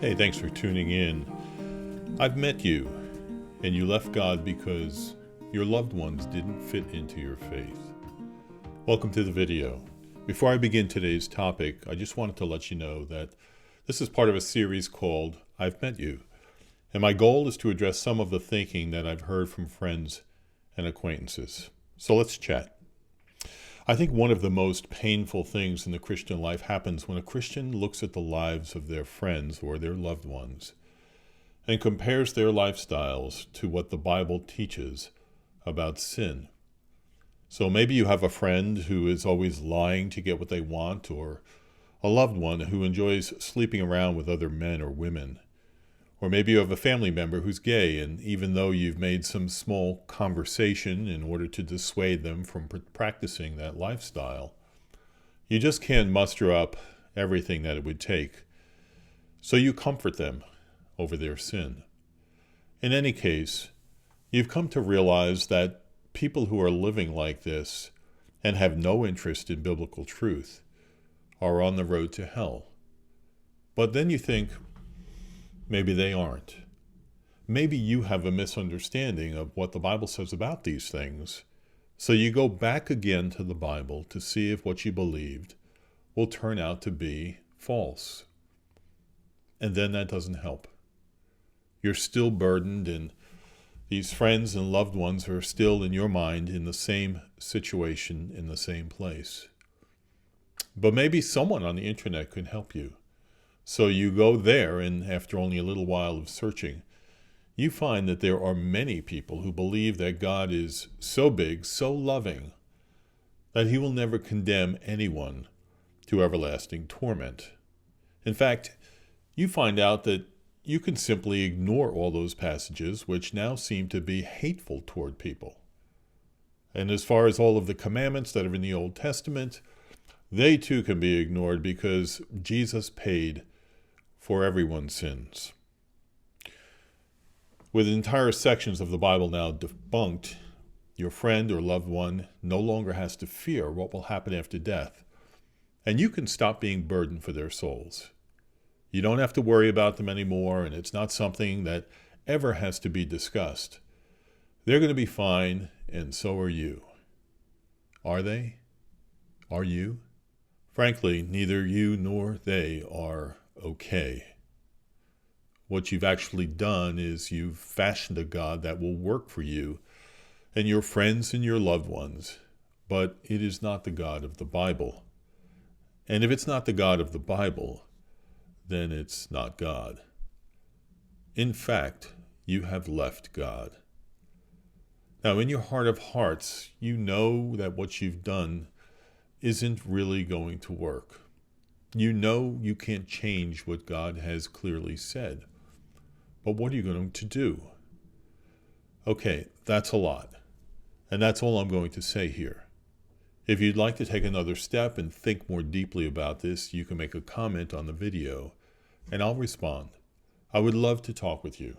Hey, thanks for tuning in. I've met you, and you left God because your loved ones didn't fit into your faith. Welcome to the video. Before I begin today's topic, I just wanted to let you know that this is part of a series called I've Met You, and my goal is to address some of the thinking that I've heard from friends and acquaintances. So let's chat. I think one of the most painful things in the Christian life happens when a Christian looks at the lives of their friends or their loved ones and compares their lifestyles to what the Bible teaches about sin. So maybe you have a friend who is always lying to get what they want, or a loved one who enjoys sleeping around with other men or women. Or maybe you have a family member who's gay, and even though you've made some small conversation in order to dissuade them from practicing that lifestyle, you just can't muster up everything that it would take. So you comfort them over their sin. In any case, you've come to realize that people who are living like this and have no interest in biblical truth are on the road to hell. But then you think, maybe they aren't. Maybe you have a misunderstanding of what the Bible says about these things. So you go back again to the Bible to see if what you believed will turn out to be false. And then that doesn't help. You're still burdened, and these friends and loved ones are still in your mind in the same situation, in the same place. But maybe someone on the internet can help you. So you go there, and after only a little while of searching, you find that there are many people who believe that God is so big, so loving, that he will never condemn anyone to everlasting torment. In fact, you find out that you can simply ignore all those passages which now seem to be hateful toward people. And as far as all of the commandments that are in the Old Testament, they too can be ignored because Jesus paid for everyone's sins. With entire sections of the Bible now debunked, your friend or loved one no longer has to fear what will happen after death, and you can stop being burdened for their souls. You don't have to worry about them anymore, and it's not something that ever has to be discussed. They're going to be fine, and so are you. Are they? Are you? Frankly, neither you nor they are okay. What you've actually done is you've fashioned a God that will work for you and your friends and your loved ones, but it is not the God of the Bible. And if it's not the God of the Bible, then it's not God. In fact, you have left God. Now, in your heart of hearts, you know that what you've done isn't really going to work. You know you can't change what God has clearly said. But what are you going to do? Okay, that's a lot. And that's all I'm going to say here. If you'd like to take another step and think more deeply about this, you can make a comment on the video, and I'll respond. I would love to talk with you.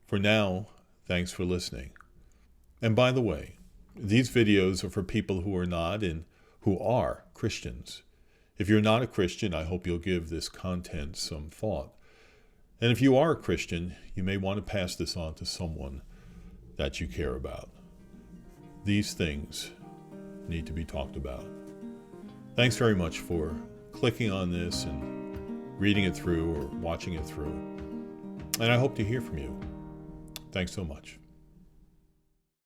For now, thanks for listening. And by the way, these videos are for people who are not and who are Christians. If you're not a Christian, I hope you'll give this content some thought. And if you are a Christian, you may want to pass this on to someone that you care about. These things need to be talked about. Thanks very much for clicking on this and reading it through or watching it through. And I hope to hear from you. Thanks so much.